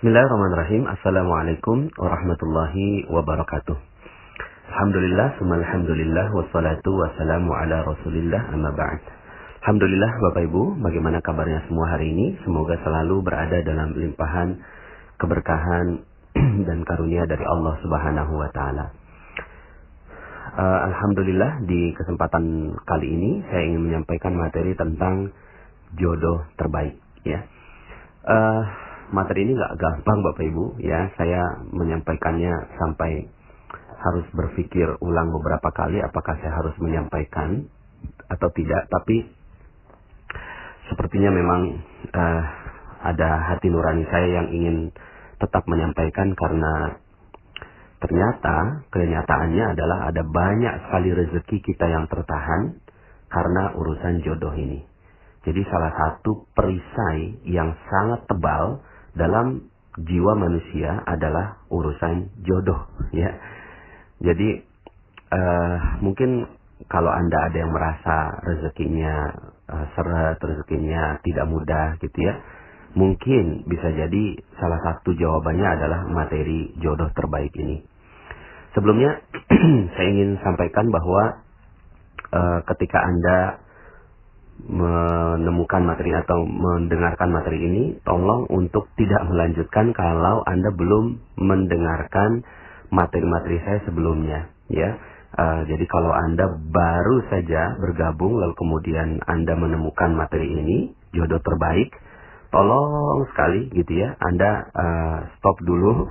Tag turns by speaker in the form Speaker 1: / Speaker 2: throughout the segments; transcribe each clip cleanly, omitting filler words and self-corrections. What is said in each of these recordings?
Speaker 1: Bismillahirrahmanirrahim. Assalamualaikum warahmatullahi wabarakatuh. Alhamdulillah, alhamdulillah, wassalatu wassalamu ala rasulillah, amma ba'd. Alhamdulillah Bapak Ibu, bagaimana kabarnya semua hari ini? Semoga selalu berada dalam limpahan keberkahan dan karunia dari Allah Subhanahu wa taala. Alhamdulillah, di kesempatan kali ini saya ingin menyampaikan materi tentang jodoh terbaik, ya. Materi ini nggak gampang Bapak Ibu, ya. Saya menyampaikannya sampai harus berpikir ulang beberapa kali apakah saya harus menyampaikan atau tidak. Tapi sepertinya memang ada hati nurani saya yang ingin tetap menyampaikan, karena ternyata kenyataannya adalah ada banyak sekali rezeki kita yang tertahan karena urusan jodoh ini. Jadi salah satu perisai yang sangat tebal dalam jiwa manusia adalah urusan jodoh, ya. Jadi mungkin kalau Anda ada yang merasa rezekinya seret, rezekinya tidak mudah gitu ya, mungkin bisa jadi salah satu jawabannya adalah materi jodoh terbaik ini. Sebelumnya saya ingin sampaikan bahwa ketika Anda menemukan materi atau mendengarkan materi ini, tolong untuk tidak melanjutkan kalau Anda belum mendengarkan materi-materi saya sebelumnya, ya. Jadi kalau Anda baru saja bergabung lalu kemudian Anda menemukan materi ini, jodoh terbaik, tolong sekali gitu ya, Anda stop dulu.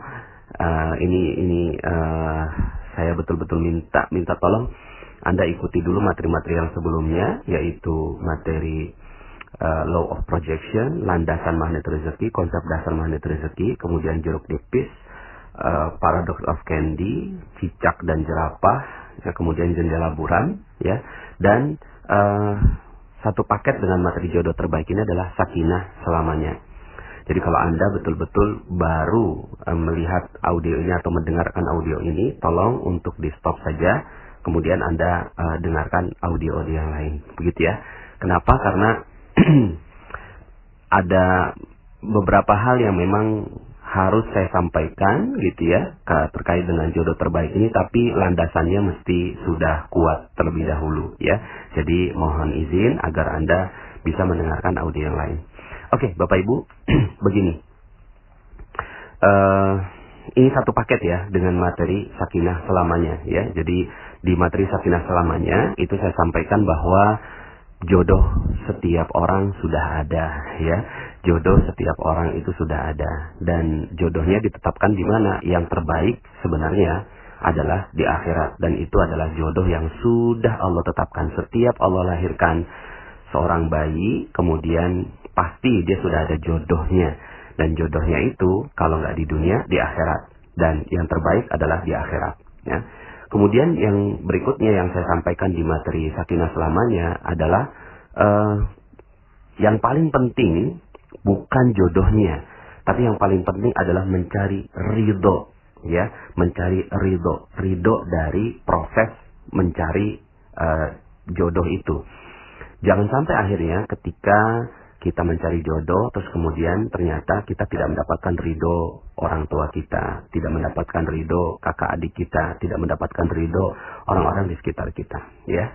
Speaker 1: Ini saya betul-betul minta tolong Anda ikuti dulu materi-materi yang sebelumnya, yaitu materi Law of Projection, landasan magnet rezeki, konsep dasar magnet rezeki, kemudian jeruk nipis, Paradox of Candy, cicak dan jerapah, ya, kemudian jendela buram, ya, dan satu paket dengan materi jodoh terbaik ini adalah sakinah selamanya. Jadi kalau Anda betul-betul baru melihat audio ini atau mendengarkan audio ini, tolong untuk di stop saja, kemudian Anda dengarkan audio yang lain, begitu ya. Kenapa? Karena ada beberapa hal yang memang harus saya sampaikan gitu ya, terkait dengan jodoh terbaik ini, tapi landasannya mesti sudah kuat terlebih dahulu ya. Jadi mohon izin agar Anda bisa mendengarkan audio yang lain. Oke, Bapak Ibu, begini. Ini satu paket ya dengan materi sakinah selamanya ya. Jadi di materi sakinah selamanya itu saya sampaikan bahwa jodoh setiap orang sudah ada ya. Jodoh setiap orang itu sudah ada, dan jodohnya ditetapkan di mana? Yang terbaik sebenarnya adalah di akhirat, dan itu adalah jodoh yang sudah Allah tetapkan. Setiap Allah lahirkan seorang bayi, kemudian pasti dia sudah ada jodohnya, dan jodohnya itu kalau nggak di dunia, di akhirat, dan yang terbaik adalah di akhirat ya. Kemudian yang berikutnya yang saya sampaikan di materi sakinah selamanya adalah yang paling penting bukan jodohnya, tapi yang paling penting adalah mencari ridho ya, mencari ridho dari proses mencari jodoh itu. Jangan sampai akhirnya ketika kita mencari jodoh, terus kemudian ternyata kita tidak mendapatkan ridho orang tua kita, tidak mendapatkan ridho kakak adik kita, tidak mendapatkan ridho orang-orang di sekitar kita, ya.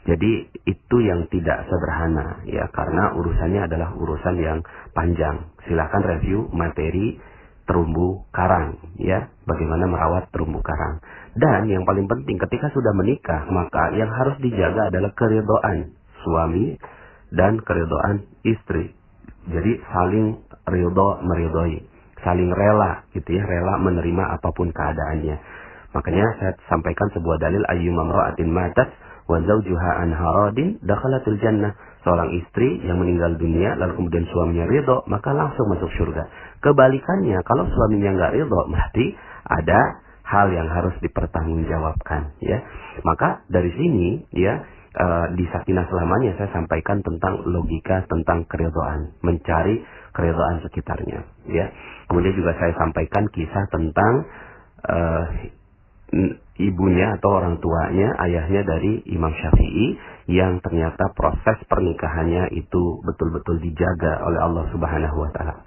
Speaker 1: Jadi itu yang tidak sederhana, ya, karena urusannya adalah urusan yang panjang. Silahkan review materi terumbu karang, ya, bagaimana merawat terumbu karang. Dan yang paling penting ketika sudah menikah, maka yang harus dijaga adalah keridhaan suami dan keridhaan istri. Jadi saling ridho meridhoi, saling rela gitu ya, rela menerima apapun keadaannya. Makanya saya sampaikan sebuah dalil, ayyuma imra'atin matat wa zawjuha an haradin dakhalatul jannah. Seorang istri yang meninggal dunia lalu kemudian suaminya ridho, maka langsung masuk surga. Kebalikannya, kalau suaminya enggak ridho, berarti ada hal yang harus dipertanggungjawabkan ya. Maka dari sini ya, di sakinah selamanya saya sampaikan tentang logika tentang keridhaan, mencari keridhaan sekitarnya ya. Kemudian juga saya sampaikan kisah tentang ibunya atau orang tuanya, ayahnya dari Imam Syafi'i, yang ternyata proses pernikahannya itu betul-betul dijaga oleh Allah Subhanahu wa taala.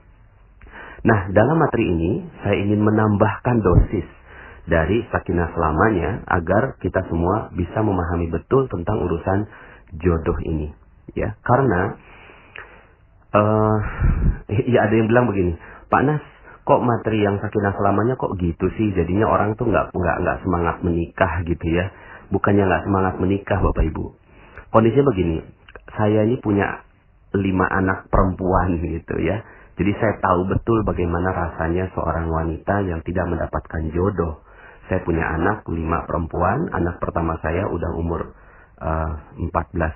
Speaker 1: Nah, dalam materi ini saya ingin menambahkan dosis dari sakinah selamanya agar kita semua bisa memahami betul tentang urusan jodoh ini, ya. Karena ya ada yang bilang begini, Pak Nas, kok materi yang sakinah selamanya kok gitu sih? Jadinya orang tuh nggak semangat menikah gitu ya. Bukannya nggak semangat menikah, Bapak Ibu. Kondisinya begini, saya ini punya 5 anak perempuan gitu ya. Jadi saya tahu betul bagaimana rasanya seorang wanita yang tidak mendapatkan jodoh. Saya punya anak 5 perempuan. Anak pertama saya udah umur 14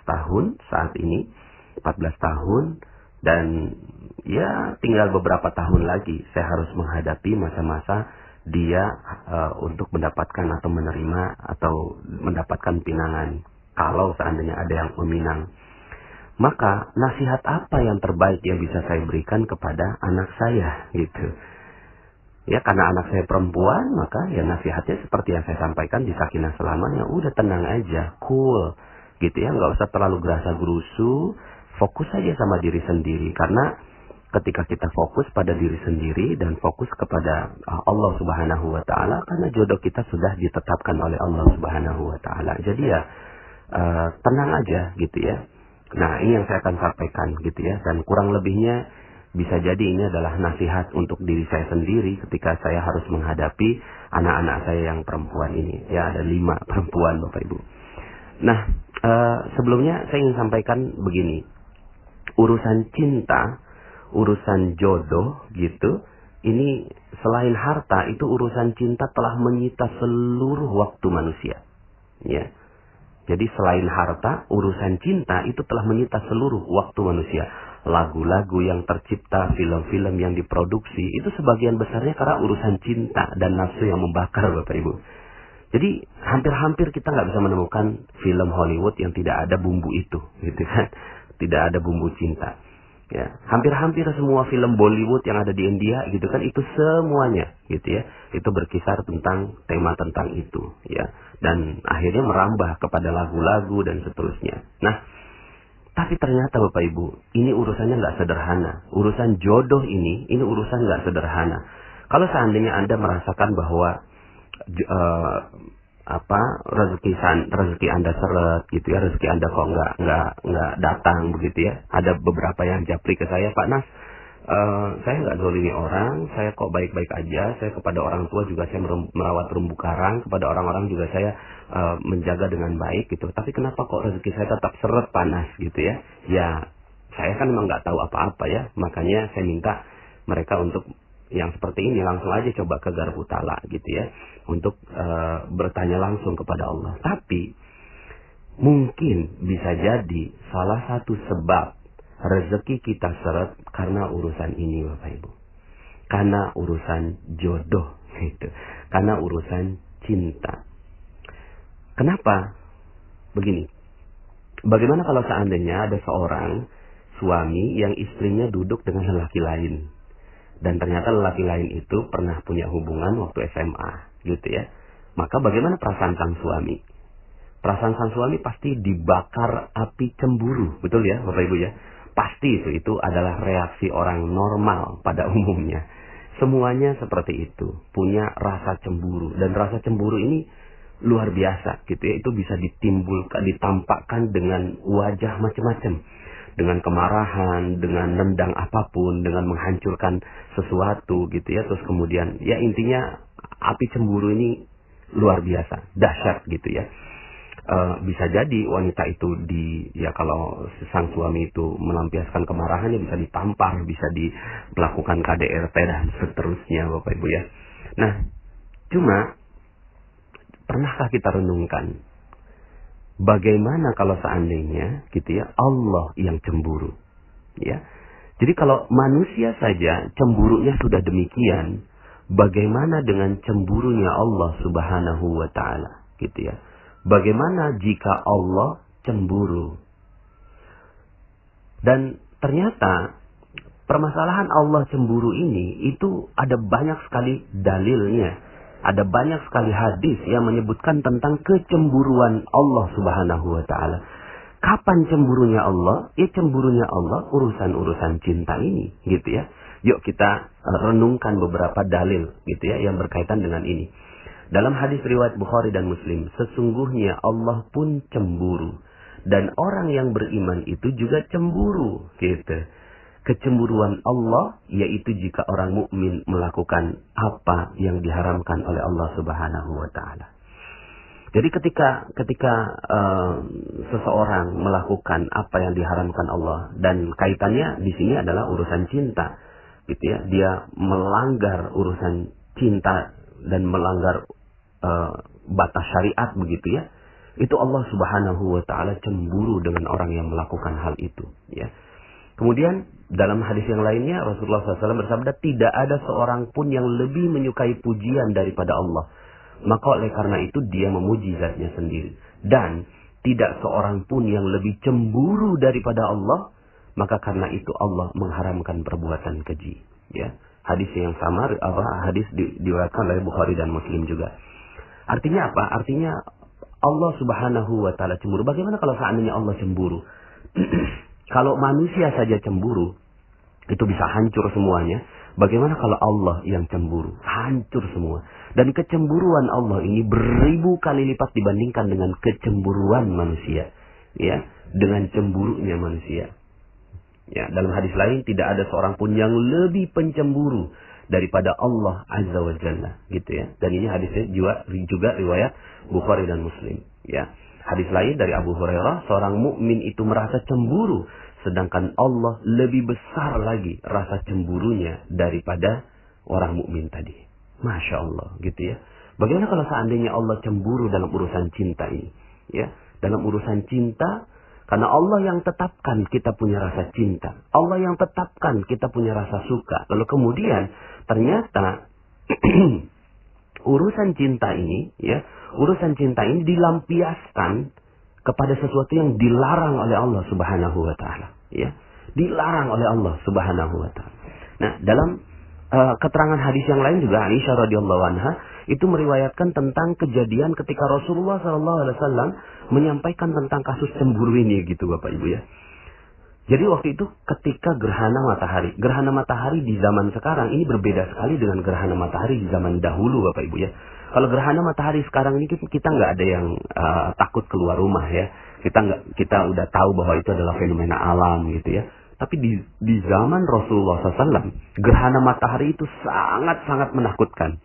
Speaker 1: tahun saat ini. 14 tahun. Dan ya tinggal beberapa tahun lagi saya harus menghadapi masa-masa dia untuk mendapatkan atau menerima atau mendapatkan pinangan. Kalau seandainya ada yang meminang. Maka nasihat apa yang terbaik yang bisa saya berikan kepada anak saya gitu. Ya karena anak saya perempuan, maka ya nasihatnya seperti yang saya sampaikan di sakinah selamanya. Udah tenang aja, cool gitu ya, nggak usah terlalu gerasa gerusu. Fokus aja sama diri sendiri. Karena ketika kita fokus pada diri sendiri dan fokus kepada Allah Subhanahu wa Ta'ala, karena jodoh kita sudah ditetapkan oleh Allah Subhanahu wa Ta'ala. Jadi ya tenang aja gitu ya. Nah, ini yang saya akan sampaikan gitu ya. Dan kurang lebihnya bisa jadi ini adalah nasihat untuk diri saya sendiri ketika saya harus menghadapi anak-anak saya yang perempuan ini. Ya, ada 5 perempuan Bapak Ibu. Nah, sebelumnya saya ingin sampaikan begini. Urusan cinta, urusan jodoh gitu, ini selain harta, itu urusan cinta telah menyita seluruh waktu manusia. Ya. Jadi selain harta, urusan cinta itu telah menyita seluruh waktu manusia. Lagu-lagu yang tercipta, film-film yang diproduksi, itu sebagian besarnya karena urusan cinta dan nafsu yang membakar Bapak Ibu. Jadi hampir-hampir kita nggak bisa menemukan film Hollywood yang tidak ada bumbu itu, gitu kan? Tidak ada bumbu cinta. Ya, hampir-hampir semua film Bollywood yang ada di India gitu kan, itu semuanya gitu ya, itu berkisar tentang tema tentang itu ya, dan akhirnya merambah kepada lagu-lagu dan seterusnya. Nah, tapi ternyata Bapak Ibu, ini urusannya nggak sederhana. Urusan jodoh ini urusan nggak sederhana. Kalau seandainya Anda merasakan bahwa rezeki Anda seret gitu ya, rezeki Anda kok nggak datang begitu ya. Ada beberapa yang japri ke saya, Pak Nas, saya nggak zolimi orang, saya kok baik-baik aja, saya kepada orang tua juga saya merawat terumbu karang, kepada orang-orang juga saya menjaga dengan baik gitu. Tapi kenapa kok rezeki saya tetap seret, Pak Nas gitu ya? Ya, saya kan memang nggak tahu apa-apa ya, makanya saya minta mereka untuk yang seperti ini langsung aja coba ke Garbu Tala gitu ya, untuk bertanya langsung kepada Allah. Tapi mungkin bisa jadi salah satu sebab rezeki kita seret karena urusan ini Bapak Ibu, karena urusan jodoh gitu, karena urusan cinta. Kenapa? Begini, bagaimana kalau seandainya ada seorang suami yang istrinya duduk dengan lelaki lain, dan ternyata lelaki lain itu pernah punya hubungan waktu SMA gitu ya. Maka bagaimana perasaan sang suami? Perasaan sang suami pasti dibakar api cemburu, betul ya Bapak Ibu ya? Pasti itu adalah reaksi orang normal pada umumnya. Semuanya seperti itu, punya rasa cemburu, dan rasa cemburu ini luar biasa gitu ya. Itu bisa ditimbulkan, ditampakkan dengan wajah macam-macam. Dengan kemarahan, dengan nendang apapun, dengan menghancurkan sesuatu gitu ya. Terus kemudian ya intinya api cemburu ini luar biasa, dahsyat gitu ya. Bisa jadi wanita itu kalau sang suami itu melampiaskan kemarahannya bisa ditampar, bisa melakukan KDRT dan seterusnya Bapak Ibu ya. Nah, cuma pernahkah kita renungkan bagaimana kalau seandainya gitu ya Allah yang cemburu ya. Jadi kalau manusia saja cemburunya sudah demikian, bagaimana dengan cemburunya Allah Subhanahu wa Ta'ala gitu ya. Bagaimana jika Allah cemburu? Dan ternyata permasalahan Allah cemburu ini itu ada banyak sekali dalilnya. Ada banyak sekali hadis yang menyebutkan tentang kecemburuan Allah Subhanahu wa Ta'ala. Kapan cemburunya Allah? Ya cemburunya Allah urusan-urusan cinta ini gitu ya. Yuk kita renungkan beberapa dalil gitu ya yang berkaitan dengan ini. Dalam hadis riwayat Bukhari dan Muslim, sesungguhnya Allah pun cemburu dan orang yang beriman itu juga cemburu gitu. Kecemburuan Allah yaitu jika orang mukmin melakukan apa yang diharamkan oleh Allah Subhanahu wa taala. Jadi ketika seseorang melakukan apa yang diharamkan Allah, dan kaitannya di sini adalah urusan cinta, gitu ya, dia melanggar urusan cinta dan melanggar batas syariat begitu ya, itu Allah Subhanahu wa taala cemburu dengan orang yang melakukan hal itu, ya. Kemudian dalam hadis yang lainnya Rasulullah SAW bersabda, tidak ada seorang pun yang lebih menyukai pujian daripada Allah. Maka oleh karena itu dia memuji zatnya sendiri. Dan tidak seorang pun yang lebih cemburu daripada Allah. Maka karena itu Allah mengharamkan perbuatan keji. Ya, hadis yang sama, hadis diriwayatkan oleh Bukhari dan Muslim juga. Artinya apa? Artinya Allah Subhanahu wa taala cemburu. Bagaimana kalau seandainya Allah cemburu? Kalau manusia saja cemburu, itu bisa hancur semuanya. Bagaimana kalau Allah yang cemburu? Hancur semua. Dan kecemburuan Allah ini beribu kali lipat dibandingkan dengan kecemburuan manusia. Ya, dengan cemburunya manusia. Ya, dalam hadis lain tidak ada seorang pun yang lebih pencemburu daripada Allah Azza wa Jalla, gitu ya. Dan ini hadisnya juga riwayat Bukhari dan Muslim, ya. Hadis lain dari Abu Hurairah, seorang mukmin itu merasa cemburu, sedangkan Allah lebih besar lagi rasa cemburunya daripada orang mukmin tadi. Masya Allah, gitu ya. Bagaimana kalau seandainya Allah cemburu dalam urusan cinta ini? Ya, dalam urusan cinta, karena Allah yang tetapkan kita punya rasa cinta, Allah yang tetapkan kita punya rasa suka. Lalu kemudian ternyata urusan cinta ini, ya, urusan cinta ini dilampiaskan kepada sesuatu yang dilarang oleh Allah Subhanahu wa taala, ya. Dilarang oleh Allah Subhanahu wa taala. Nah, dalam keterangan hadis yang lain juga Aisyah radhiyallahu anha itu meriwayatkan tentang kejadian ketika Rasulullah SAW menyampaikan tentang kasus cemburu ini, gitu Bapak Ibu ya. Jadi waktu itu ketika gerhana matahari di zaman sekarang ini berbeda sekali dengan gerhana matahari di zaman dahulu Bapak Ibu ya. Kalau gerhana matahari sekarang ini kita nggak ada yang takut keluar rumah ya. Kita udah tahu bahwa itu adalah fenomena alam gitu ya. Tapi di zaman Rasulullah SAW, gerhana matahari itu sangat-sangat menakutkan.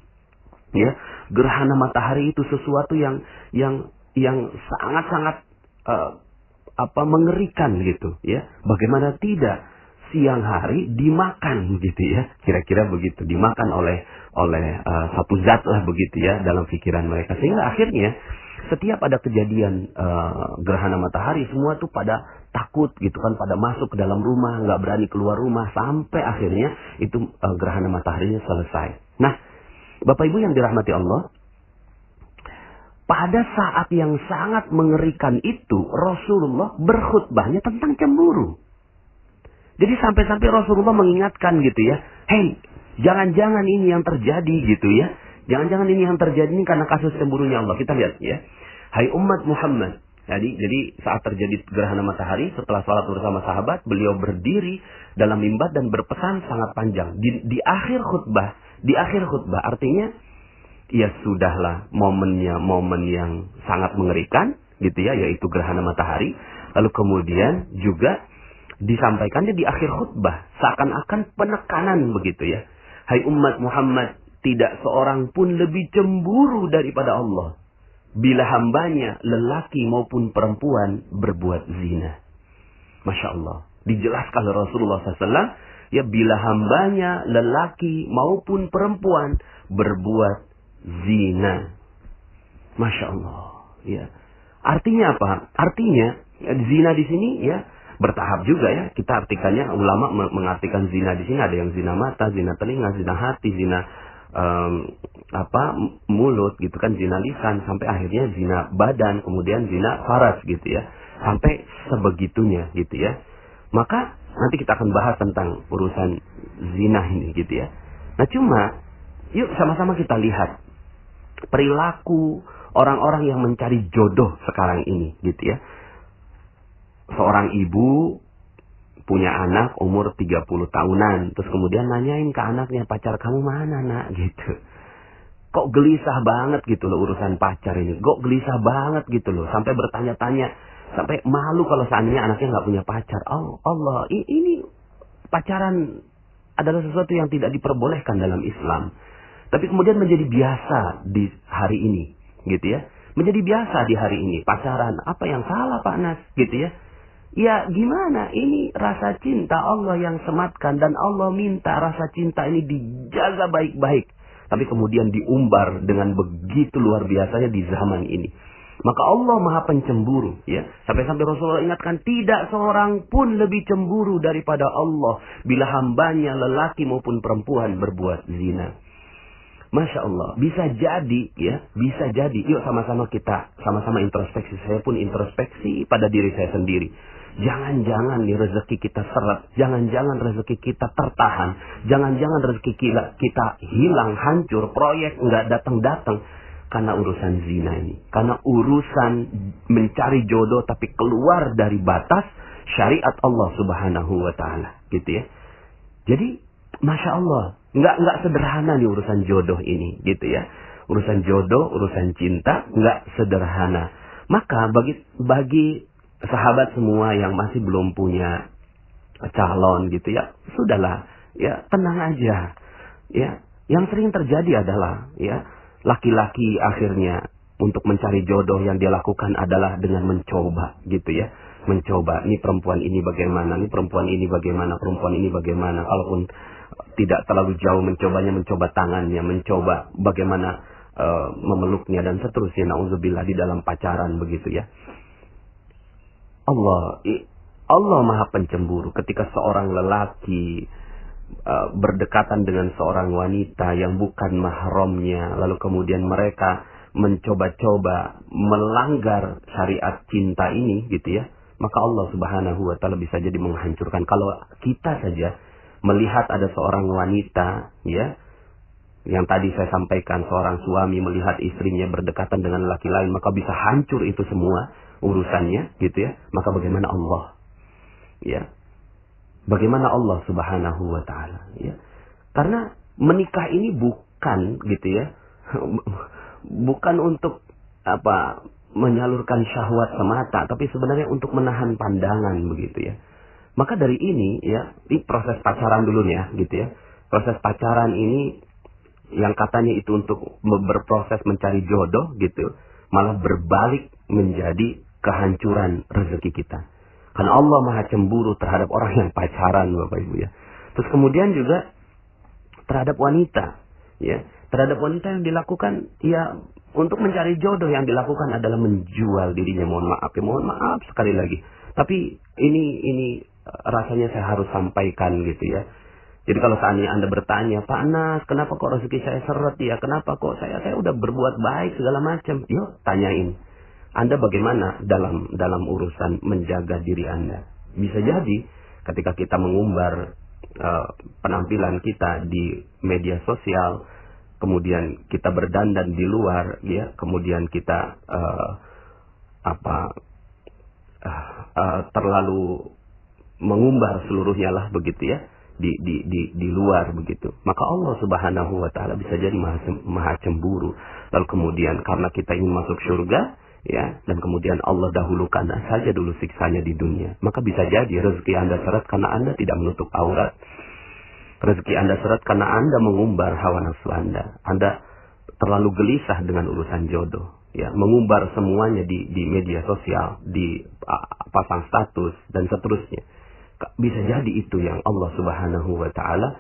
Speaker 1: Ya, gerhana matahari itu sesuatu yang sangat-sangat mengerikan gitu ya. Bagaimana tidak, siang hari dimakan gitu ya, kira-kira begitu, dimakan oleh satu zat lah begitu ya dalam pikiran mereka, sehingga akhirnya setiap ada kejadian gerhana matahari semua tuh pada takut gitu kan, pada masuk ke dalam rumah, nggak berani keluar rumah, sampai akhirnya itu gerhana mataharinya selesai. Nah, Bapak Ibu yang dirahmati Allah, pada saat yang sangat mengerikan itu Rasulullah berkhutbahnya tentang cemburu. Jadi sampai-sampai Rasulullah mengingatkan gitu ya, hei, jangan-jangan ini yang terjadi gitu ya. Jangan-jangan ini yang terjadi ini karena kasus cemburunya Allah. Kita lihat ya. Hai umat Muhammad. Jadi saat terjadi gerhana matahari, setelah sholat bersama sahabat, beliau berdiri dalam mimbar dan berpesan sangat panjang. Di akhir khutbah artinya, ya sudahlah momennya momen yang sangat mengerikan gitu ya, yaitu gerhana matahari. Lalu kemudian juga disampaikannya di akhir khutbah seakan-akan penekanan begitu ya. Hai umat Muhammad, tidak seorang pun lebih cemburu daripada Allah bila hambanya lelaki maupun perempuan berbuat zina. Masya Allah, dijelaskan oleh Rasulullah SAW, ya, bila hambanya lelaki maupun perempuan berbuat zina. Masya Allah, ya. Artinya apa? Artinya zina di sini ya bertahap juga ya. Kita artikannya, ulama mengartikan zina di sini ada yang zina mata, zina telinga, zina hati, zina mulut gitu kan, zina lisan, sampai akhirnya zina badan, kemudian zina faras gitu ya, sampai sebegitunya gitu ya. Maka nanti kita akan bahas tentang urusan zina ini gitu ya. Nah cuma yuk sama-sama kita lihat perilaku orang-orang yang mencari jodoh sekarang ini gitu ya. Seorang ibu punya anak umur 30 tahunan. Terus kemudian nanyain ke anaknya, pacar kamu mana nak? Gitu. Kok gelisah banget gitu loh urusan pacar ini. Kok gelisah banget gitu loh. Sampai bertanya-tanya. Sampai malu kalau seandainya anaknya nggak punya pacar. Oh Allah, ini pacaran adalah sesuatu yang tidak diperbolehkan dalam Islam. Tapi kemudian menjadi biasa di hari ini. Gitu ya. Menjadi biasa di hari ini. Pacaran. Apa yang salah Pak Nas? Gitu ya. Ya gimana? Ini rasa cinta Allah yang sematkan. Dan Allah minta rasa cinta ini dijaga baik-baik. Tapi kemudian diumbar dengan begitu luar biasanya di zaman ini. Maka Allah Maha Pencemburu. Ya. Sampai-sampai Rasulullah ingatkan, tidak seorang pun lebih cemburu daripada Allah bila hambanya lelaki maupun perempuan berbuat zina. Masya Allah. Bisa jadi, ya. Bisa jadi. Yuk sama-sama kita, sama-sama introspeksi. Saya pun introspeksi pada diri saya sendiri. Jangan-jangan nih rezeki kita seret. Jangan-jangan rezeki kita tertahan. Jangan-jangan rezeki kita hilang, hancur. Proyek nggak datang-datang. Karena urusan zina ini. Karena urusan mencari jodoh tapi keluar dari batas syariat Allah Subhanahu wa Ta'ala. Gitu ya. Jadi, Masya Allah. Nggak sederhana nih urusan jodoh ini. Gitu ya. Urusan jodoh, urusan cinta. Nggak sederhana. Maka bagi sahabat semua yang masih belum punya calon gitu ya, sudahlah, ya tenang aja. Ya, yang sering terjadi adalah ya laki-laki akhirnya untuk mencari jodoh yang dia lakukan adalah dengan mencoba gitu ya. Mencoba, ini perempuan ini bagaimana, ini perempuan ini bagaimana, perempuan ini bagaimana. Kalaupun tidak terlalu jauh mencobanya, mencoba tangannya, mencoba bagaimana memeluknya dan seterusnya. Nauzubillah di dalam pacaran begitu ya. Allah Maha Pencemburu ketika seorang lelaki berdekatan dengan seorang wanita yang bukan mahramnya, lalu kemudian mereka mencoba-coba melanggar syariat cinta ini gitu ya, maka Allah Subhanahu wa Ta'ala bisa jadi menghancurkan. Kalau kita saja melihat ada seorang wanita ya, yang tadi saya sampaikan, seorang suami melihat istrinya berdekatan dengan laki lain, maka bisa hancur itu semua urusannya gitu ya. Maka bagaimana Allah? Ya. Bagaimana Allah Subhanahu wa Ta'ala ya? Karena menikah ini bukan gitu ya. Bukan untuk apa? Menyalurkan syahwat semata, tapi sebenarnya untuk menahan pandangan begitu ya. Maka dari ini ya, di proses pacaran dulu ya gitu ya. Proses pacaran ini yang katanya itu untuk berproses mencari jodoh gitu, malah berbalik menjadi kehancuran rezeki kita. Karena Allah Maha Cemburu terhadap orang yang pacaran, Bapak Ibu ya. Terus kemudian juga terhadap wanita, ya. Terhadap wanita yang dilakukan, ya, untuk mencari jodoh yang dilakukan adalah menjual dirinya. Mohon maaf sekali lagi. Tapi ini rasanya saya harus sampaikan gitu ya. Jadi kalau seandainya Anda bertanya, Pak Nas, kenapa kok rezeki saya seret ya? Kenapa kok saya udah berbuat baik segala macam? Yuk, tanyain. Anda bagaimana dalam urusan menjaga diri Anda? Bisa jadi ketika kita mengumbar penampilan kita di media sosial, kemudian kita berdandan di luar, ya, kemudian kita terlalu mengumbar seluruhnya lah begitu ya, di luar begitu. Maka Allah Subhanahu wa Ta'ala bisa jadi maha cemburu. Lalu kemudian karena kita ingin masuk surga, ya, dan kemudian Allah dahulukan saja dulu siksanya di dunia, maka bisa jadi rezeki Anda seret karena Anda tidak menutup aurat. Rezeki Anda seret karena Anda mengumbar hawa nafsu Anda. Anda terlalu gelisah dengan urusan jodoh, ya, mengumbar semuanya di media sosial, di pasang status dan seterusnya. Bisa jadi itu yang Allah Subhanahu wa Ta'ala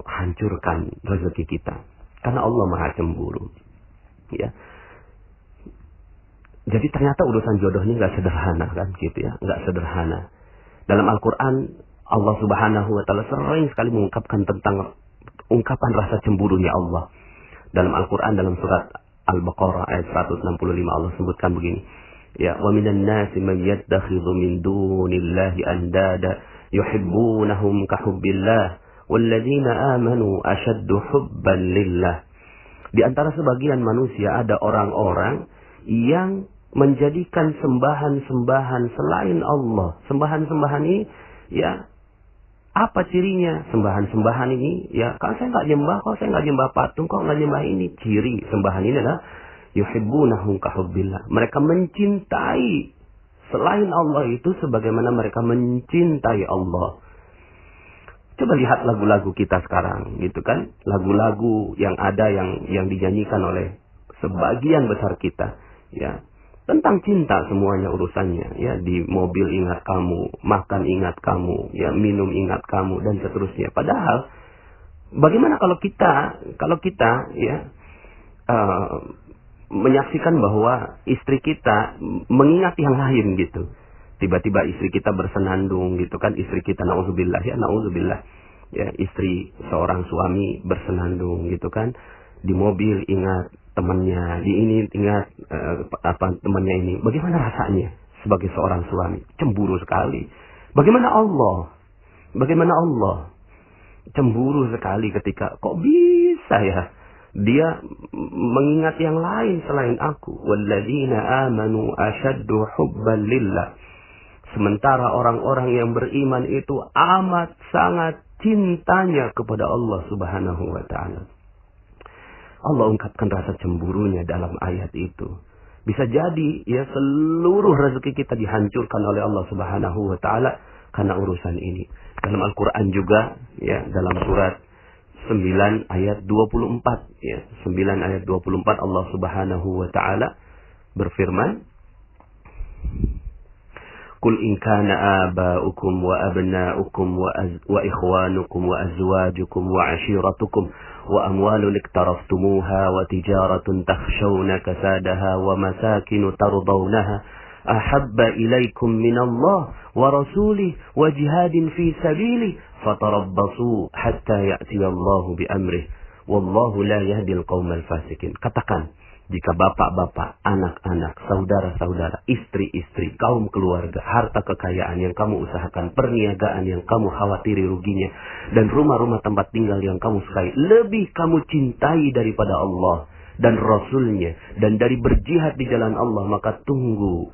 Speaker 1: hancurkan rezeki kita, karena Allah Maha Cemburu, ya. Jadi ternyata urusan jodohnya nggak sederhana kan gitu ya, nggak sederhana. Dalam Al-Quran Allah Subhanahu wa Ta'ala sering sekali mengungkapkan tentang ungkapan rasa cemburunya Allah. Dalam Al-Quran dalam surat Al-Baqarah ayat 165 Allah sebutkan begini. Ya, wa minan nasi man yattakhidhu min dunillahi andada yuhibbunahum ka hubbillah walladzina amanu ashaddu hubban lillah. Di antara sebagian manusia ada orang-orang yang menjadikan sembahan-sembahan selain Allah. Sembahan-sembahan ini ya apa cirinya sembahan-sembahan ini? Ya, kalau saya nggak nyembah, kalau saya nggak nyembah patung, kok nggak nyembah ini. Ciri sembahan ini adalah yuhibbunahum kahubbillah. Mereka mencintai selain Allah itu sebagaimana mereka mencintai Allah. Coba lihat lagu-lagu kita sekarang, gitu kan? Lagu-lagu yang ada yang dinyanyikan oleh sebagian besar kita, ya. Tentang cinta semuanya urusannya, ya. Di mobil ingat kamu, makan ingat kamu, ya, minum ingat kamu, dan seterusnya. Padahal bagaimana kalau kita ya menyaksikan bahwa istri kita mengingat yang lain gitu. Tiba-tiba istri kita bersenandung gitu kan, istri kita naudzubillah, ya, istri seorang suami bersenandung gitu kan, di mobil ingat temannya, di ini ingat temannya ini. Bagaimana rasanya sebagai seorang suami? Cemburu sekali. Bagaimana Allah? Cemburu sekali ketika kok bisa ya dia mengingat yang lain selain aku. Walladzina amanu asyaddu hubban lillah. Sementara orang-orang yang beriman itu amat sangat cintanya kepada Allah Subhanahu wa taala. Allah ungkapkan rasa cemburunya dalam ayat itu. Bisa jadi ya seluruh rezeki kita dihancurkan oleh Allah Subhanahu wa taala karena urusan ini. Dalam Al-Qur'an juga ya, dalam surat 9 ayat 24 ya, 9 ayat 24 Allah Subhanahu wa taala berfirman, Qul in kana aba'ukum wa abna'ukum wa ikhwanukum wa azwajukum wa ashiratukum wa amwalun iktaraftumuha wa tijaratun takhshawna kasadaha wa masakinu tardawnaha ahabba ilaikum minallah wa rasulih wa jihadin fi sabilih fatarabbasu hatta ya'tiyallahu bi amrih wallahu la yahdil qaumal fasikin. Katakan, jika bapak-bapak, anak-anak, saudara-saudara, istri-istri, kaum keluarga, harta kekayaan yang kamu usahakan, perniagaan yang kamu khawatiri ruginya, dan rumah-rumah tempat tinggal yang kamu sukai, lebih kamu cintai daripada Allah dan Rasulnya, dan dari berjihad di jalan Allah, maka tunggu,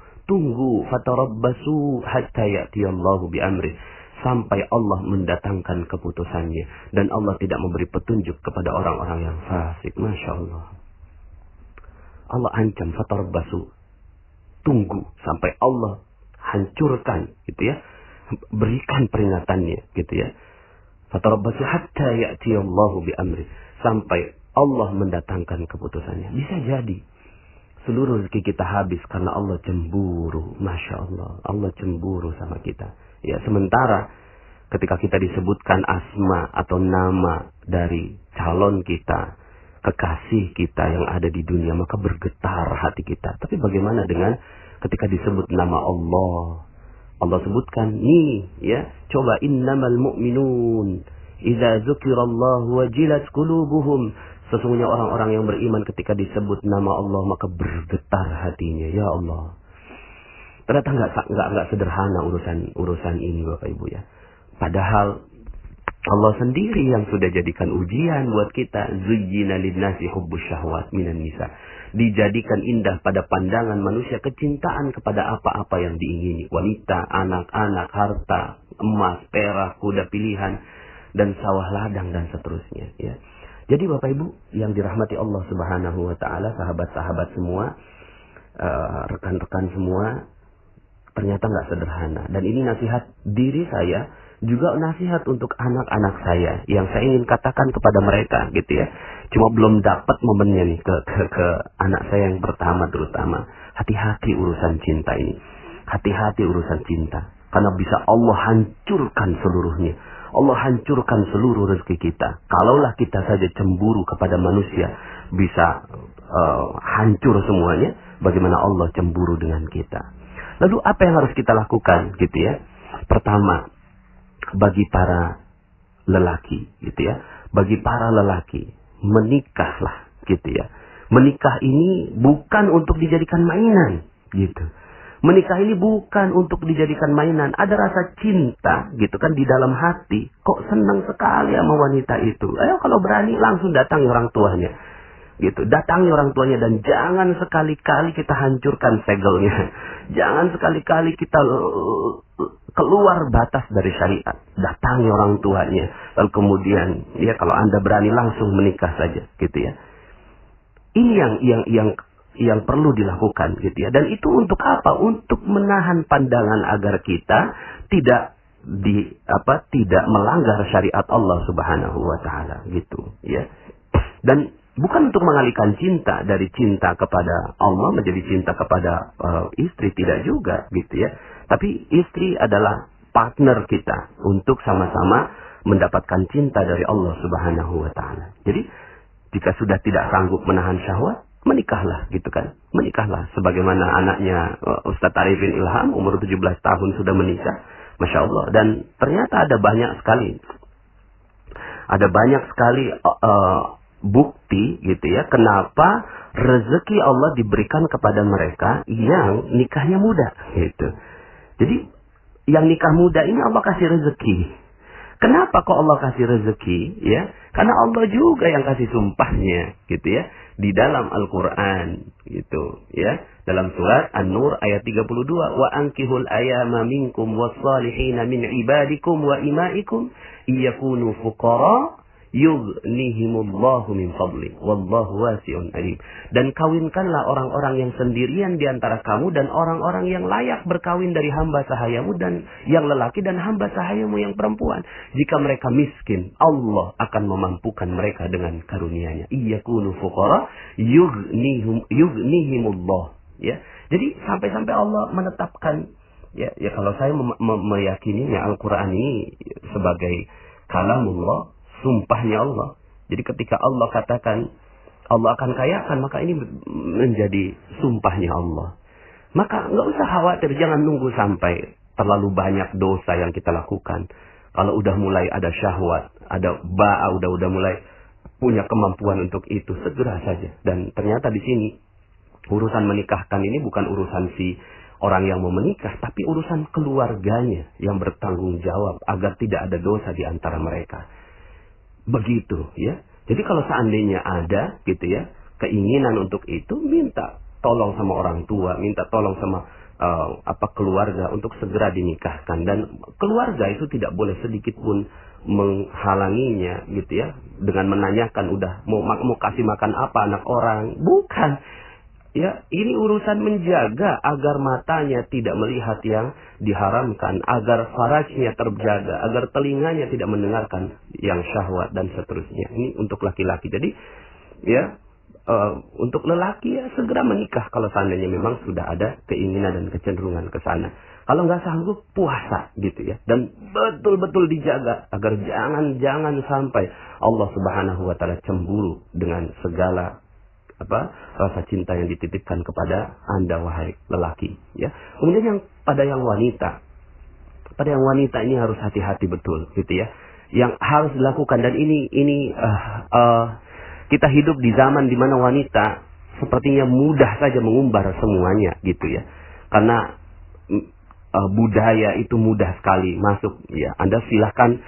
Speaker 1: fatarabbasu hatta ya'tiyallahu bi amrih, sampai Allah mendatangkan keputusannya, dan Allah tidak memberi petunjuk kepada orang-orang yang fasik. Masya Allah. Allah ancam fatarabbasu, tunggu sampai Allah hancurkan gitu ya, berikan peringatannya gitu ya. Fatarabbasu hatta ya'tiyallahu bi amri, sampai Allah mendatangkan keputusannya. Bisa jadi seluruh rezeki kita habis karena Allah cemburu. Masya Allah, Allah cemburu sama kita ya. Sementara ketika kita disebutkan asma atau nama dari calon kita, kekasih kita yang ada di dunia, maka bergetar hati kita. Tapi bagaimana dengan ketika disebut nama Allah? Allah sebutkan nih ya, coba innamal mu'minun idza dzukirallahu wajilat qulubuhum. Sesungguhnya orang-orang yang beriman ketika disebut nama Allah maka bergetar hatinya. Ya Allah. Ternyata enggak sederhana urusan ini Bapak Ibu ya. Padahal Allah sendiri yang sudah jadikan ujian buat kita. Zuyyina linnasi hubbus syahwat minan nisa. Dijadikan indah pada pandangan manusia kecintaan kepada apa-apa yang diingini. Wanita, anak-anak, harta, emas, perak, kuda pilihan, dan sawah ladang, dan seterusnya. Ya. Jadi Bapak Ibu yang dirahmati Allah Subhanahu wa taala, sahabat-sahabat semua, rekan-rekan semua, ternyata nggak sederhana. Dan ini nasihat diri saya, juga nasihat untuk anak-anak saya yang saya ingin katakan kepada mereka gitu ya. Cuma belum dapat momennya nih ke anak saya yang pertama terutama. Hati-hati urusan cinta ini. Hati-hati urusan cinta. Karena bisa Allah hancurkan seluruhnya. Allah hancurkan seluruh rezeki kita. Kalaulah kita saja cemburu kepada manusia bisa hancur semuanya, bagaimana Allah cemburu dengan kita. Lalu apa yang harus kita lakukan gitu ya? Pertama, bagi para lelaki gitu ya, bagi para lelaki menikahlah gitu ya. Menikah ini bukan untuk dijadikan mainan gitu. Menikah ini bukan untuk dijadikan mainan. Ada rasa cinta gitu kan di dalam hati. Kok senang sekali sama wanita itu. Ayo kalau berani langsung datangi orang tuanya gitu. Datangi orang tuanya dan jangan sekali-kali kita hancurkan segelnya. Jangan sekali-kali kita keluar batas dari syariat. Datangi orang tuanya. Lalu kemudian, ya kalau Anda berani langsung menikah saja, gitu ya. Ini yang perlu dilakukan, gitu ya. Dan itu untuk apa? Untuk menahan pandangan agar kita tidak tidak melanggar syariat Allah Subhanahu wa taala, gitu ya. Dan bukan untuk mengalihkan cinta dari cinta kepada Allah menjadi cinta kepada istri, tidak juga, gitu ya. Tapi istri adalah partner kita untuk sama-sama mendapatkan cinta dari Allah Subhanahu wa taala. Jadi jika sudah tidak sanggup menahan syahwat, menikahlah, gitu kan. Menikahlah sebagaimana anaknya Ustadz Arifin Ilham umur 17 tahun sudah menikah. Masya Allah. Dan ternyata ada banyak sekali bukti, gitu ya, kenapa rezeki Allah diberikan kepada mereka yang nikahnya muda, gitu. Jadi yang nikah muda ini Allah kasih rezeki. Kenapa kok Allah kasih rezeki? Ya, karena Allah juga yang kasih sumpahnya, gitu ya, di dalam Al-Quran, gitu ya. Dalam surat An-Nur ayat 32, wa ankihul ayama minkum wassalihina min ibadikum wa imaikum iyakunu fuqara yughnihimullahu min fadli wallahu wasi'un alim. Dan kawinkanlah orang-orang yang sendirian di antara kamu dan orang-orang yang layak berkawin dari hamba sahayamu dan yang lelaki dan hamba sahayamu yang perempuan. Jika mereka miskin, Allah akan memampukan mereka dengan karunia-Nya. Iyakunu fuqara yughnihimullah, ya. Jadi sampai-sampai Allah menetapkan, ya kalau saya meyakininya Al-Qur'an ini sebagai kalamullah, sumpahnya Allah. Jadi ketika Allah katakan Allah akan kayakan, maka ini menjadi sumpahnya Allah. Maka nggak usah khawatir, jangan nunggu sampai terlalu banyak dosa yang kita lakukan. Kalau udah mulai ada syahwat, ada udah mulai punya kemampuan untuk itu, segera saja. Dan ternyata di sini urusan menikahkan ini bukan urusan si orang yang mau menikah, tapi urusan keluarganya yang bertanggung jawab agar tidak ada dosa di antara mereka. Begitu, ya. Jadi kalau seandainya ada, gitu ya, keinginan untuk itu, minta tolong sama orang tua, minta tolong sama keluarga untuk segera dinikahkan. Dan keluarga itu tidak boleh sedikit pun menghalanginya, gitu ya, dengan menanyakan udah mau kasih makan apa anak orang. Bukan. Ya, ini urusan menjaga agar matanya tidak melihat yang diharamkan, agar farajnya terjaga, agar telinganya tidak mendengarkan yang syahwat dan seterusnya. Ini untuk laki-laki. Jadi, ya, untuk lelaki ya segera menikah kalau seandainya memang sudah ada keinginan dan kecenderungan ke sana. Kalau nggak sanggup, puasa, gitu ya. Dan betul-betul dijaga agar jangan sampai Allah Subhanahu wa taala cemburu dengan segala rasa cinta yang dititipkan kepada Anda, wahai lelaki, ya. Kemudian pada yang wanita ini harus hati-hati betul, gitu ya. Yang harus dilakukan, dan ini kita hidup di zaman di mana wanita sepertinya mudah saja mengumbar semuanya, gitu ya. Karena budaya itu mudah sekali masuk, ya. Anda silahkan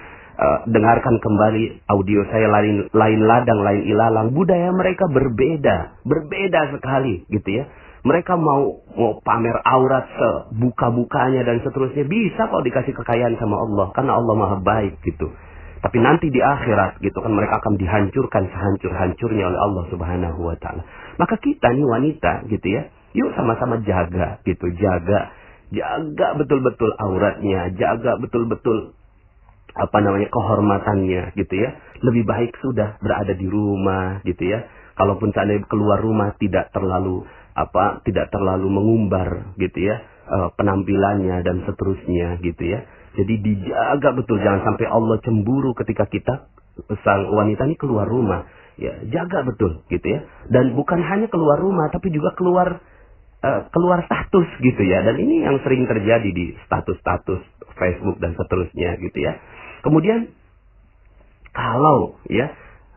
Speaker 1: dengarkan kembali audio saya, lain ladang lain ilalang. Budaya mereka berbeda sekali, gitu ya. Mereka mau pamer aurat sebuka-bukanya dan seterusnya, bisa kok dikasih kekayaan sama Allah, karena Allah Maha baik, gitu. Tapi nanti di akhirat, gitu kan, mereka akan dihancurkan sehancur-hancurnya oleh Allah Subhanahu wa taala. Maka kita nih wanita, gitu ya, yuk sama-sama jaga, gitu, jaga betul-betul auratnya, jaga betul-betul kehormatannya, gitu ya. Lebih baik sudah berada di rumah, gitu ya. Kalaupun seandainya keluar rumah tidak terlalu mengumbar, gitu ya, penampilannya dan seterusnya, gitu ya. Jadi dijaga betul, jangan sampai Allah cemburu ketika kita sang wanita ini keluar rumah. Ya, jaga betul, gitu ya. Dan bukan hanya keluar rumah, tapi juga keluar status, gitu ya. Dan ini yang sering terjadi di status-status Facebook dan seterusnya, gitu ya. Kemudian kalau ya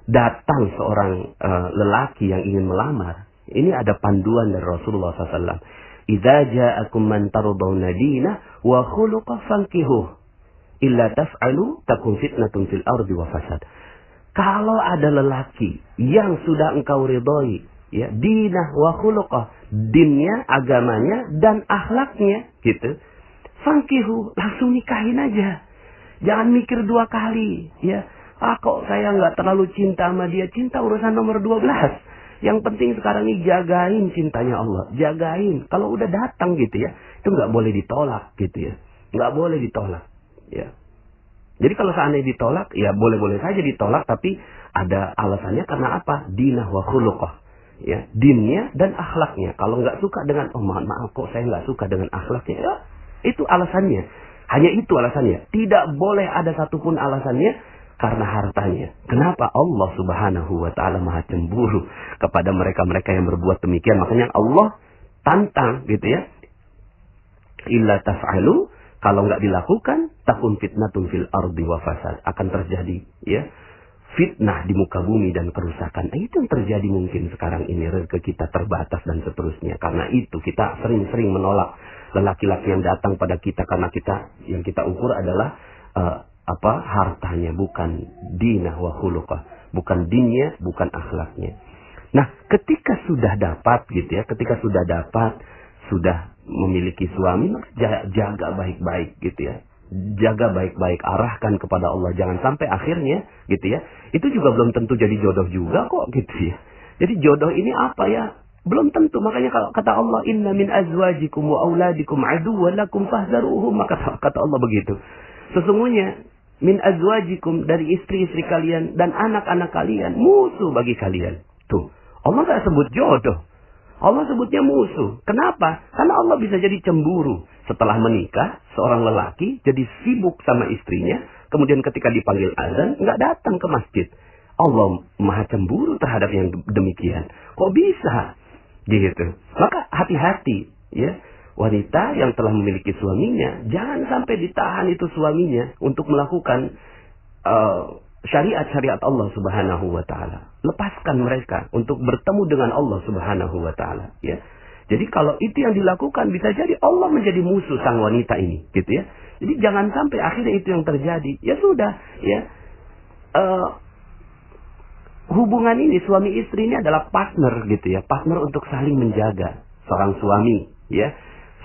Speaker 1: datang seorang lelaki yang ingin melamar, ini ada panduan dari Rasulullah SAW. Idza ja'akum man tardawna dinahu wa khuluquhu fankihuhu illa taf'alu takun fitnatun fil ardi wa fasad. Kalau ada lelaki yang sudah engkau ridhoi Ya, dinah wa khuluqah, dinnya, agamanya dan akhlaknya gitu. Fankihu, langsung nikahin aja. Jangan mikir dua kali, ya. Kok saya nggak terlalu cinta sama dia, cinta urusan nomor 12. Yang penting sekarang ini jagain cintanya Allah, jagain. Kalau udah datang gitu ya, itu nggak boleh ditolak gitu ya. Nggak boleh ditolak, ya. Jadi kalau seandainya ditolak, ya boleh-boleh saja ditolak, tapi ada alasannya karena apa? Dinah wa khuluqah. Ya, dinnya dan akhlaknya. Kalau nggak suka dengan, oh mohon maaf kok saya nggak suka dengan akhlaknya, ya, itu alasannya. Hanya itu alasannya. Tidak boleh ada satupun alasannya karena hartanya. Kenapa? Allah Subhanahu wa Ta'ala Maha cemburu kepada mereka-mereka yang berbuat demikian. Makanya Allah tantang gitu ya. Illa taf'alu, kalau nggak dilakukan, takun fitnatun fil ardi wa fasad, akan terjadi ya fitnah di muka bumi dan kerusakan. Itu yang terjadi mungkin sekarang ini, rezeki kita terbatas dan seterusnya. Karena itu kita sering-sering menolak lelaki-laki yang datang pada kita, karena kita yang kita ukur adalah hartanya, bukan dinah wa khuluqah, bukan dinnya, bukan akhlaknya. Nah, ketika sudah dapat gitu ya, sudah memiliki suami, jaga baik-baik gitu ya. Jaga baik-baik, arahkan kepada Allah. Jangan sampai akhirnya gitu ya, itu juga belum tentu jadi jodoh juga kok gitu ya. Jadi jodoh ini apa ya? Belum tentu. Makanya kalau kata Allah, inna min azwajikum wa auladikum aduwwan lakum fahdharuhum, maka kata Allah begitu. Sesungguhnya min azwajikum, dari istri-istri kalian dan anak-anak kalian, musuh bagi kalian. Tuh, Allah nggak sebut jodoh. Allah sebutnya musuh. Kenapa? Karena Allah bisa jadi cemburu. Setelah menikah, seorang lelaki jadi sibuk sama istrinya. Kemudian ketika dipanggil azan, nggak datang ke masjid. Allah Maha cemburu terhadap yang demikian. Kok bisa? Gitu. Maka hati-hati ya. Wanita yang telah memiliki suaminya, jangan sampai ditahan itu suaminya untuk melakukan syariat-syariat Allah Subhanahu wa Ta'ala. Lepaskan mereka untuk bertemu dengan Allah Subhanahu wa Ta'ala ya. Jadi kalau itu yang dilakukan, bisa jadi Allah menjadi musuh sang wanita ini gitu ya. Jadi jangan sampai akhirnya itu yang terjadi. Ya sudah ya. Hubungan ini suami istri ini adalah partner gitu ya. Partner untuk saling menjaga. Seorang suami ya.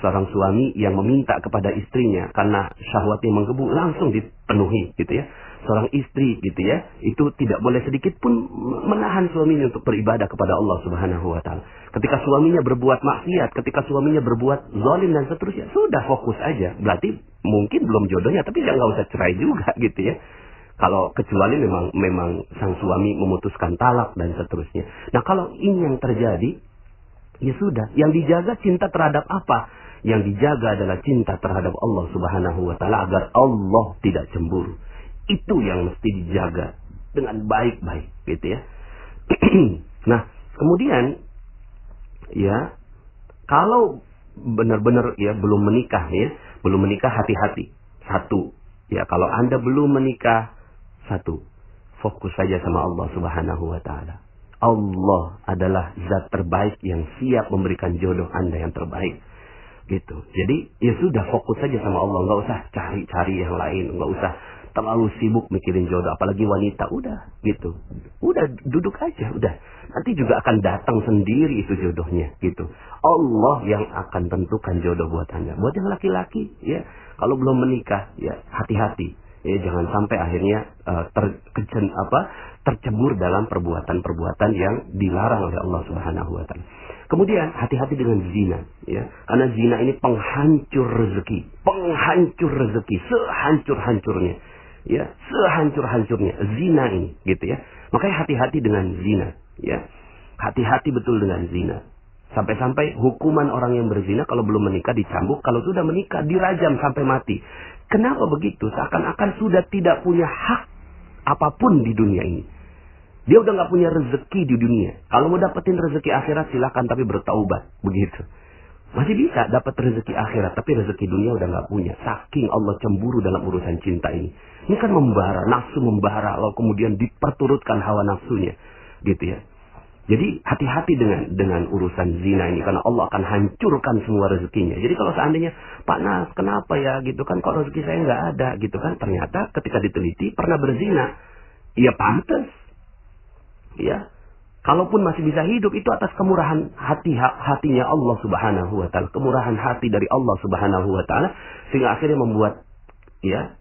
Speaker 1: Seorang suami yang meminta kepada istrinya karena syahwatnya menggebu, langsung dipenuhi gitu ya. Seorang istri gitu ya, itu tidak boleh sedikit pun menahan suaminya untuk beribadah kepada Allah Subhanahu wa Ta'ala. Ketika suaminya berbuat maksiat, ketika suaminya berbuat zalim dan seterusnya, sudah fokus aja. Berarti mungkin belum jodohnya, tapi jangan usah cerai juga gitu ya. Kalau kecuali memang sang suami memutuskan talak dan seterusnya. Nah, kalau ini yang terjadi, ya sudah, yang dijaga cinta terhadap apa? Yang dijaga adalah cinta terhadap Allah Subhanahu wa Ta'ala, agar Allah tidak cemburu. Itu yang mesti dijaga dengan baik-baik gitu ya. Nah, kemudian ya, kalau benar-benar ya belum menikah ya, belum menikah, hati-hati. Satu, ya kalau Anda belum menikah, satu, fokus saja sama Allah Subhanahu wa Ta'ala. Allah adalah zat terbaik yang siap memberikan jodoh Anda yang terbaik. Gitu. Jadi ya sudah, fokus saja sama Allah, nggak usah cari-cari yang lain, nggak usah terlalu sibuk mikirin jodoh, apalagi wanita. Udah gitu, udah duduk aja, udah nanti juga akan datang sendiri itu jodohnya gitu. Allah yang akan tentukan jodoh buat Anda. Buat yang laki-laki ya, kalau belum menikah ya hati-hati ya, jangan sampai akhirnya tercebur dalam perbuatan-perbuatan yang dilarang oleh Allah Subhanahu wa Ta'ala. Kemudian hati-hati dengan zina ya, karena zina ini penghancur rezeki sehancur-hancurnya ya, sehancur-hancurnya zina ini gitu ya. Makanya hati-hati dengan zina ya, hati-hati betul dengan zina. Sampai-sampai hukuman orang yang berzina kalau belum menikah dicambuk, kalau sudah menikah dirajam sampai mati. Kenapa begitu? Seakan-akan sudah tidak punya hak apapun di dunia ini. Dia udah nggak punya rezeki di dunia. Kalau mau dapetin rezeki akhirat silakan, tapi bertaubat begitu. Masih bisa dapat rezeki akhirat, tapi rezeki dunia udah nggak punya. Saking Allah cemburu dalam urusan cinta ini. Ini kan membara, nafsu membara, lalu kemudian diperturutkan hawa nafsunya, gitu ya. Jadi hati-hati dengan urusan zina ini, karena Allah akan hancurkan semua rezekinya. Jadi kalau seandainya, Pak Nas, kenapa ya gitu kan, kok rezeki saya nggak ada gitu kan? Ternyata ketika diteliti pernah berzina, ya pantas. Ya, Kalaupun masih bisa hidup, itu atas kemurahan hatinya Allah Subhanahu wa Ta'ala, kemurahan hati dari Allah Subhanahu wa Ta'ala, sehingga akhirnya membuat ya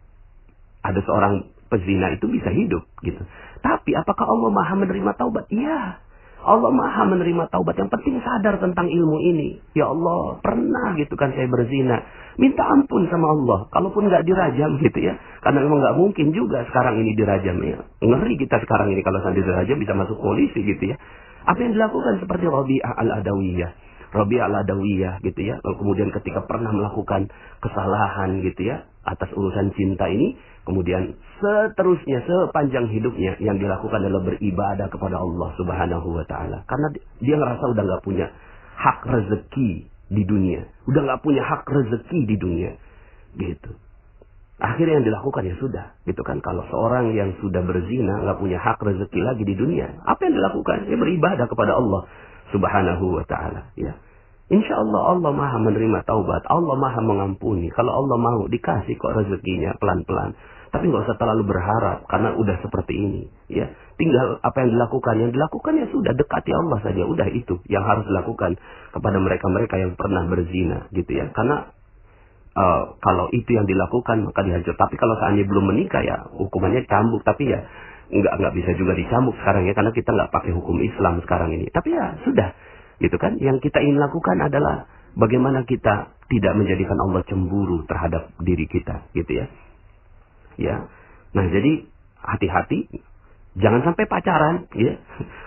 Speaker 1: ada seorang pezina itu bisa hidup gitu. Tapi apakah Allah Maha menerima taubat? Iya. Allah Maha menerima taubat. Yang penting sadar tentang ilmu ini. Ya Allah, pernah gitu kan saya berzina. Minta ampun sama Allah. Kalaupun nggak dirajam gitu ya. Karena memang nggak mungkin juga sekarang ini dirajam ya. Ngeri kita sekarang ini kalau sampai dirajam bisa masuk polisi gitu ya. Apa yang dilakukan seperti Rabi'ah al-Adawiyah. Rabi'ah al-Adawiyah gitu ya. Lalu kemudian ketika pernah melakukan kesalahan gitu ya. Atas urusan cinta ini. Kemudian seterusnya sepanjang hidupnya yang dilakukan adalah beribadah kepada Allah Subhanahu wa Ta'ala. Karena dia ngerasa udah nggak punya hak rezeki di dunia. Udah nggak punya hak rezeki di dunia. Gitu. Akhirnya yang dilakukan ya sudah. Gitu kan. Kalau seorang yang sudah berzina nggak punya hak rezeki lagi di dunia. Apa yang dilakukan? Dia beribadah kepada Allah Subhanahu wa Ta'ala. Ya. Insya Allah Allah Maha menerima taubat. Allah Maha mengampuni. Kalau Allah mau dikasih kok rezekinya pelan-pelan. Tapi nggak usah terlalu berharap karena udah seperti ini. Ya, tinggal apa yang dilakukan. Yang dilakukan ya sudah, dekati Allah saja. Udah itu yang harus dilakukan kepada mereka-mereka yang pernah berzina, gitu ya. Karena kalau itu yang dilakukan maka dihancur. Tapi kalau seandainya belum menikah ya hukumannya cambuk. Tapi ya nggak bisa juga dicambuk sekarang ya, karena kita nggak pakai hukum Islam sekarang ini. Tapi ya sudah. Gitu kan, yang kita ingin lakukan adalah bagaimana kita tidak menjadikan Allah cemburu terhadap diri kita, gitu ya. Ya, nah jadi hati-hati, jangan sampai pacaran, ya.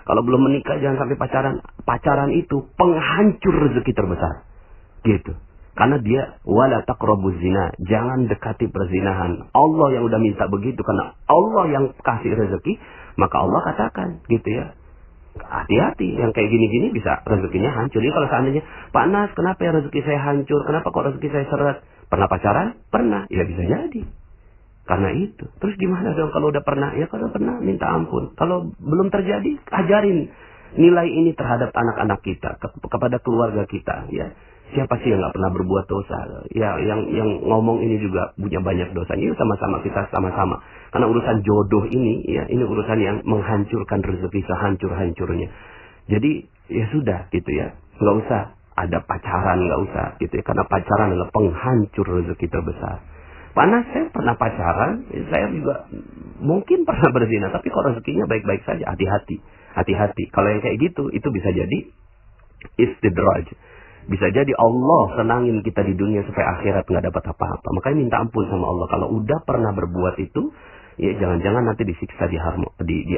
Speaker 1: Kalau belum menikah jangan sampai pacaran. Pacaran itu penghancur rezeki terbesar, gitu. Karena dia wala taqrabuz zina, jangan dekati perzinahan. Allah yang udah minta begitu, karena Allah yang kasih rezeki, maka Allah katakan, gitu ya. Hati-hati, yang kayak gini-gini bisa rezekinya hancur. Jadi kalau seandainya, Pak Nas, kenapa ya rezeki saya hancur? Kenapa kok rezeki saya seret? Pernah pacaran? Pernah. Ya bisa jadi. Karena itu. Terus gimana dong kalau udah pernah? Ya kalau pernah, minta ampun. Kalau belum terjadi, ajarin nilai ini terhadap anak-anak kita, kepada keluarga kita. Ya, siapa sih yang nggak pernah berbuat dosa? Ya, yang ngomong ini juga punya banyak dosanya. Yuk sama-sama kita sama-sama. Karena urusan jodoh ini, ya, ini urusan yang menghancurkan rezeki sehancur-hancurnya. Jadi ya sudah gitu ya, nggak usah ada pacaran, nggak usah gitu ya. Karena pacaran adalah penghancur rezeki terbesar. Karena saya pernah pacaran, saya juga mungkin pernah berzina, tapi kok rezekinya baik-baik saja. Hati-hati, hati-hati. Kalau yang kayak gitu, itu bisa jadi istidraj. Bisa jadi Allah senangin kita di dunia supaya akhirat nggak dapat apa-apa. Makanya minta ampun sama Allah. Kalau udah pernah berbuat itu, ya jangan-jangan nanti disiksa di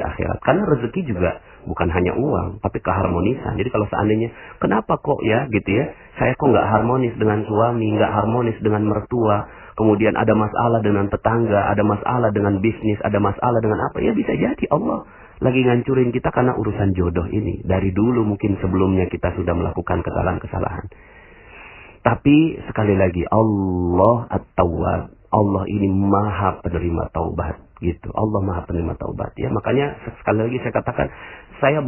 Speaker 1: akhirat. Karena rezeki juga bukan hanya uang, tapi keharmonisan. Jadi kalau seandainya, kenapa kok ya gitu ya, saya kok nggak harmonis dengan suami, nggak harmonis dengan mertua, kemudian ada masalah dengan tetangga, ada masalah dengan bisnis, ada masalah dengan apa, ya bisa jadi Allah lagi ngancurin kita karena urusan jodoh ini. Dari dulu mungkin sebelumnya kita sudah melakukan kesalahan-kesalahan. Tapi sekali lagi, Allah At-Tawwab, Allah ini maha penerima taubat, gitu. Allah maha penerima taubat, ya. Makanya sekali lagi saya katakan, saya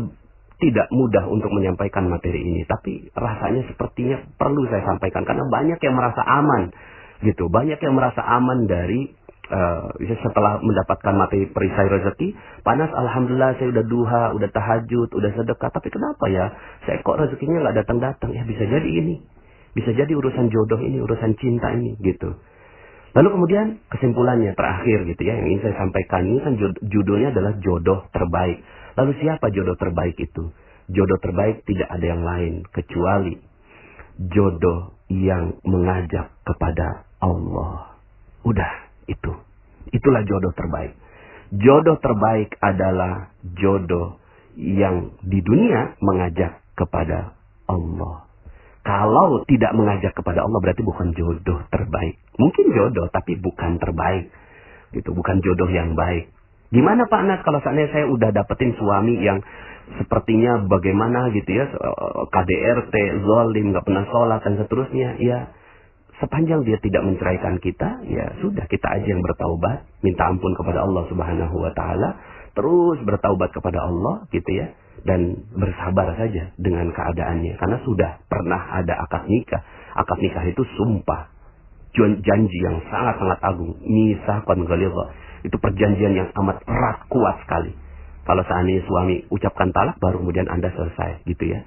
Speaker 1: tidak mudah untuk menyampaikan materi ini, tapi rasanya sepertinya perlu saya sampaikan karena banyak yang merasa aman, gitu. Banyak yang merasa aman dari setelah mendapatkan materi perisai rezeki. Panas, alhamdulillah saya udah duha, udah tahajud, udah sedekah, tapi kenapa ya saya kok rezekinya nggak datang-datang? Ya bisa jadi ini, bisa jadi urusan jodoh ini, urusan cinta ini, gitu. Lalu kemudian kesimpulannya terakhir gitu ya, yang ingin saya sampaikan ini kan judulnya adalah jodoh terbaik. Lalu siapa jodoh terbaik itu? Jodoh terbaik tidak ada yang lain kecuali jodoh yang mengajak kepada Allah. Udah, itulah jodoh terbaik. Jodoh terbaik adalah jodoh yang di dunia mengajak kepada Allah. Kalau tidak mengajak kepada Allah berarti bukan jodoh terbaik. Mungkin jodoh tapi bukan terbaik. Gitu, bukan jodoh yang baik. Gimana Pak Nas kalau seandainya saya udah dapetin suami yang sepertinya bagaimana gitu ya, KDRT, zalim, nggak pernah sholat dan seterusnya. Ya, sepanjang dia tidak menceraikan kita, ya sudah, kita aja yang bertaubat, minta ampun kepada Allah Subhanahu wa Ta'ala, terus bertaubat kepada Allah gitu ya, dan bersabar saja dengan keadaannya karena sudah pernah ada akad nikah. Akad nikah itu sumpah, janji yang sangat-sangat agung, mitsaqan ghalidha. Itu perjanjian yang amat erat, kuat sekali. Kalau seandainya suami ucapkan talak, baru kemudian Anda selesai, gitu ya.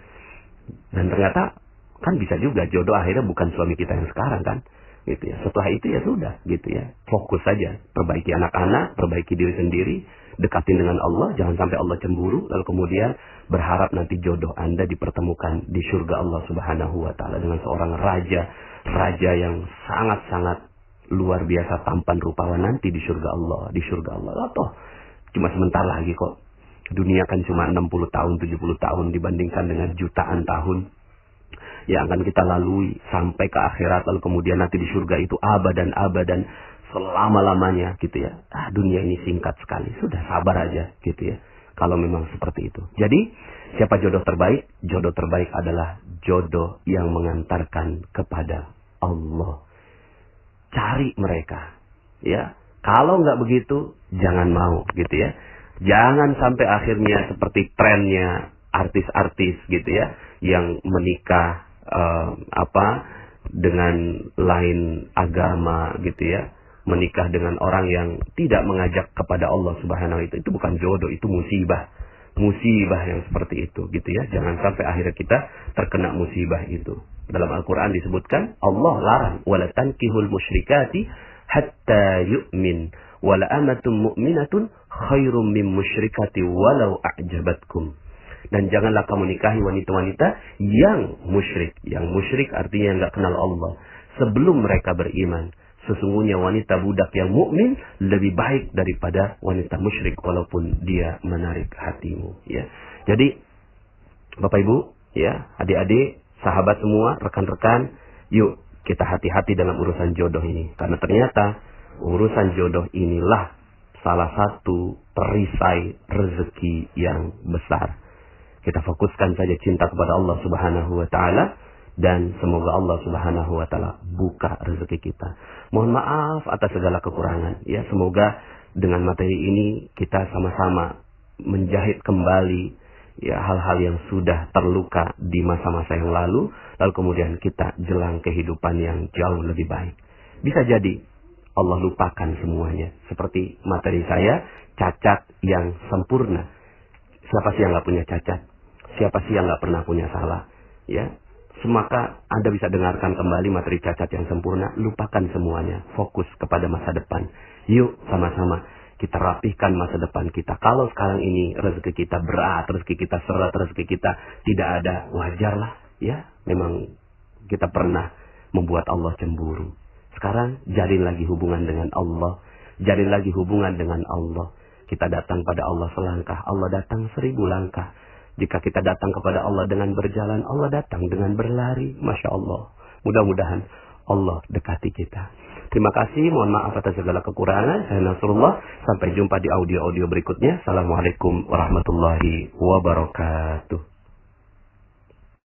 Speaker 1: Dan ternyata kan bisa juga jodoh akhirnya bukan suami kita yang sekarang kan, gitu ya. Setelah itu ya sudah, gitu ya. Fokus saja, perbaiki anak-anak, perbaiki diri sendiri, dekatin dengan Allah, jangan sampai Allah cemburu, lalu kemudian berharap nanti jodoh Anda dipertemukan di surga Allah Subhanahu wa taala dengan seorang raja yang sangat-sangat luar biasa tampan rupawan nanti di surga Allah, Toh cuma sebentar lagi kok. Dunia kan cuma 60 tahun, 70 tahun dibandingkan dengan jutaan tahun yang akan kita lalui sampai ke akhirat, lalu kemudian nanti di surga itu abadan selama-lamanya, gitu ya. Dunia ini singkat sekali, sudah sabar aja, gitu ya. Kalau memang seperti itu. Jadi, siapa jodoh terbaik? Jodoh terbaik adalah jodoh yang mengantarkan kepada Allah. Cari mereka, ya. Kalau nggak begitu, jangan mau, gitu ya. Jangan sampai akhirnya seperti trennya artis-artis, gitu ya, yang menikah dengan lain agama, gitu ya. Menikah dengan orang yang tidak mengajak kepada Allah Subhanahu wa taala, itu bukan jodoh, itu musibah. Musibah yang seperti itu, gitu ya. Jangan sampai akhirnya kita terkena musibah itu. Dalam Al-Quran disebutkan, Allah larang, wala tankihul musyrikati hatta yu'min, wala amatun mu'minatun khairum min musyrikati walau a'jabatkum. Dan janganlah kamu nikahi wanita-wanita yang musyrik. Yang musyrik artinya yang nggak kenal Allah sebelum mereka beriman. Sesungguhnya wanita budak yang mukmin lebih baik daripada wanita musyrik walaupun dia menarik hatimu, ya. Jadi Bapak Ibu, ya, adik-adik, sahabat semua, rekan-rekan, yuk kita hati-hati dalam urusan jodoh ini. Karena ternyata urusan jodoh inilah salah satu perisai rezeki yang besar. Kita fokuskan saja cinta kepada Allah Subhanahu wa taala, dan semoga Allah Subhanahu wa taala buka rezeki kita. Mohon maaf atas segala kekurangan, ya. Semoga dengan materi ini kita sama-sama menjahit kembali, ya, hal-hal yang sudah terluka di masa-masa yang lalu kemudian kita jelang kehidupan yang jauh lebih baik. Bisa jadi Allah lupakan semuanya. Seperti materi saya, cacat yang sempurna. Siapa sih yang nggak punya cacat? Siapa sih yang nggak pernah punya salah? Ya, semaka Anda bisa dengarkan kembali materi cacat yang sempurna. Lupakan semuanya, fokus kepada masa depan. Yuk sama-sama kita rapihkan masa depan kita. Kalau sekarang ini rezeki kita berat, rezeki kita seret, rezeki kita tidak ada, wajarlah, ya. Memang kita pernah membuat Allah cemburu. Sekarang jalin lagi hubungan dengan Allah. Jalin lagi hubungan dengan Allah. Kita datang pada Allah selangkah, Allah datang 1000 langkah. Jika kita datang kepada Allah dengan berjalan, Allah datang dengan berlari. Masya Allah. Mudah-mudahan Allah dekati kita. Terima kasih. Mohon maaf atas segala kekurangan. Saya Nasrullah. Sampai jumpa di audio-audio berikutnya. Assalamualaikum warahmatullahi wabarakatuh.